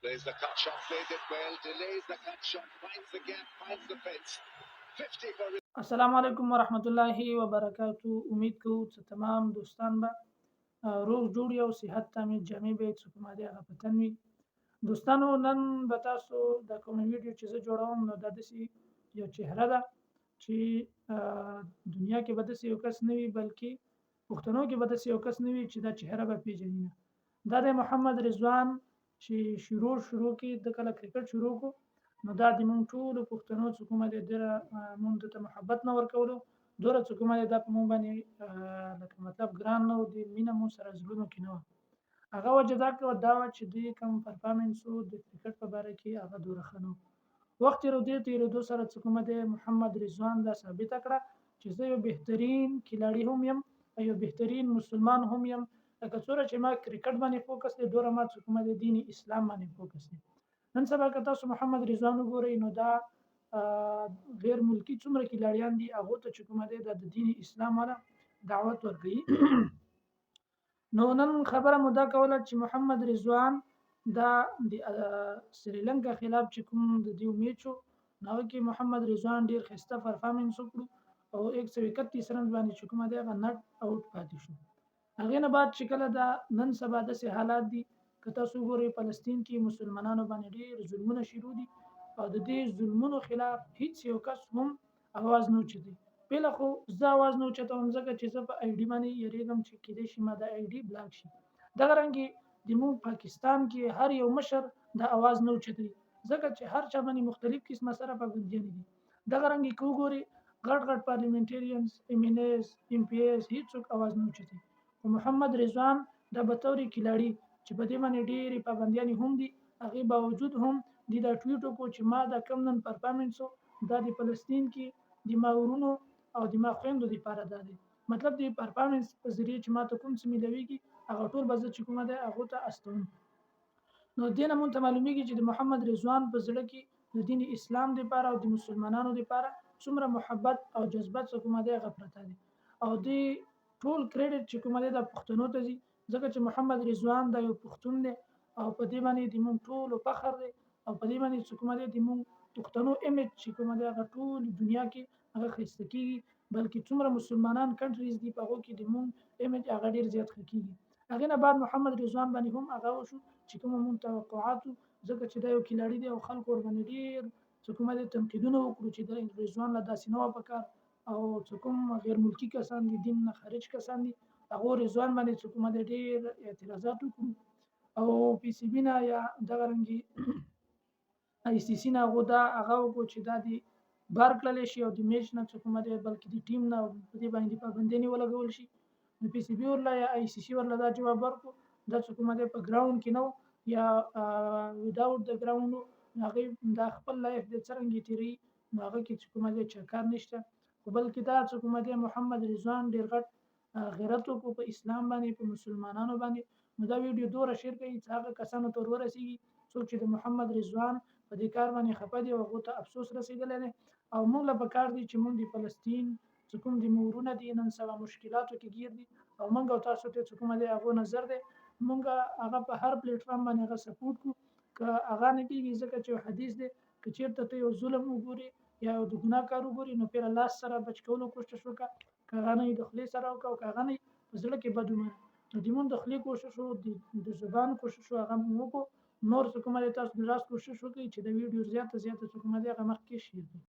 Plays the cut shot, plays it well, delays the cut shot, finds the gap, finds the fence. 50 for السلام علیکم ورحمت الله وبرکاتو. امید کوو چې تمام دوستان به روغ جوړ یو صحت تامین جامع به څه کومه دی هغه پتن وي. دوستانو نن به تاسو د کوم ویډیو چې زه جوړوم نو دا داسې یو چهره ده چې دنیا کې به داسې یو کس نه وي، بلکې پښتنو کې به داسې یو کس نه وي چې دا چهره به پیژني نه. دا د محمد رضوان چې شروع کې د کله کرکټ شروع کو نو دا د مونږ ټولو پښتنو څه کومه دی ډېره مونږ ته محبت نه ورکولو، دومره څه کومه دی دا په مونږ باندې لکه مطلب ګران نه و، د مینه مو سره زړونو کې نه وه. هغه وجه دا وه چې دوی کوم پرفارمنس و د کرکټ په باره کې هغه دومره ښه نه و. وخت تېرېدو سره څه کومه دی محمد رضوان دا ثابته کړه چې زه یو بهترین کلاړي هم یم او یو بهترین مسلمان هم یم. لکه څومره چې ما کرکټ باندې فوکس دی دومره ما څه کومه دی دین اسلام باندې فوکس دی. نن سبا که تاسو محمد رضوان وګورئ نو دا غیر ملکی څومره کلاړیان دي هغو ته چې کومه دی دا د دین اسلام والا دعوت ورکوي. نو نن خبره مو دا کوله چې محمد رضوان دا د سریلانکا خلاف چې کوم د دې میچ و نو هغه کې محمد رضوان ډېر ښایسته پرفارمنس وکړو او 131 رن باندې چې کومه دی هغه نټ آوټ پاتې شو. هغې نه بعد چې کله دا نن سبا داسې حالات دي که تاسو وګورئ فلسطین کې مسلمانانو باندې ډېر ظلمونه شروع دي او د دې ظلمونو خلاف هیڅ یو کس هم اواز نه اوچتوي. بله خو زه اواز نه اوچتوم ځکه چې زه په آی ډي باندې یریږم چې کیدای شي ما دا آی ډي بلاک شي. دغه رنګې زموږ پاکستان کې هر یو مشر دا اواز نه اوچتوي ځکه چې هر چا باندې مختلف قسمه سره پابندیانې دي. دغه رنګې که وګورئ غټ پارلیمنټریانز ایم این ایز ایم پی ایز هیڅوک اواز نه اوچتوي. خو محمد رضوان دا به طور کلاړي چې په دې باندې ډېرې پابندیانې هم دي هغې باوجود هم دې دا ټویټ وکړو چې ما دا کم نن پرفارمنس و دا د فلسطین کې د ما ورونو او د ما خویندو دپاره دا دی. مطلب د پرفارمنس په ذریعه چې ما ته کوم څه میلاویږي هغه ټول به زه چې کومه دی هغو ته استوم. نو دې نه مونږ ته معلومیږي چې د محمد رضوان په زړه کې د دین اسلام دپاره او د مسلمانانو دپاره څومره محبت او جذبه څه کومه دی هغه پرته دی او دې ټول کریډټ چې کومه دی دا پښتنو ته ځي ځکه چې محمد رضوان دا یو پښتون دی او په دې باندې د مونږ ټولو فخر دی او په دې باندې چې کومه دی د مونږ پښتنو ایمیج چې کومه دی هغه ټول دنیا کې هغه ښایسته کېږي، بلکې څومره مسلمانان کنټریز دي په هغو کې د مونږ ایمیج هغه ډېر زیات ښه کېږي. هغې نه بعد محمد رضوان باندې هم هغه وشو چې کومه مونږ توقعات وو ځکه چې دا یو کلاړي دی او خلکو ورباندې ډېر څه کومه دی تنقیدونه وکړو چې د رضوان له داسې نه وه پکار او څه کوم غیر ملکي کسان دي دین نه خارج کسان دي هغو رضوان باندې څه کومه دی ډېر اعتراضات وکړو او پی سی بي نه یا دغه رنګې آی سی سی نه هغه وکړو چې دا د بار کړلی شي او د میچ نه څه کومه دی بلکې د ټیم نه په دې باندې پابندیانې ولګول شي. نو پی سی بي ورله یا آی سی سی ورله دا جواب ورکړو دا څه کومه دی په ګراوند کې نه و یا وداوټ د ګراوند و نو هغې دا خپل لایف دی څرنګه تېروي نو هغه کې چې کومه دی چکر نشته. خو بلکې دا څه کومه دی محمد رضوان ډېر غټ غیرت وکړو په اسلام باندې په مسلمانانو باندې. نو دا ویډیو دومره شیر کړئ چې هغه کسانو ته ور ورسېږي څوک چې د محمد رضوان په دې کار باندې خفه دي او هغو ته افسوس رسېدلی دی او موږ له پکار دی چې موږ د فلسطین چې کوم د مورونه دي نن سبا مشکلاتو کې ګیر دي او موږ او تاسو ته چې کومه دی هغو نظر دی موږ هغه په هر پلیټفارم باندې هغه سپورټ کړو که هغه نه کېږي ځکه چې یو حدیث دی که چېرته ته یو ظلم وګورې یا یو د ګناه کار وګورې نو پیره لاس سره بچ کولو کوشش وکړه که هغه نه وي د خولې سره وکړه او که هغه نه وي په زړه کې بد ومنه. نو د مونږ د خولې کوشش و د زبان کوشش و هغه مو وکړو. نور څه کومه دی تاسو د لاس کوشش وکړئ چې د ویډیو زیاته څه کومه دی هغه مخکې شیر کړئ.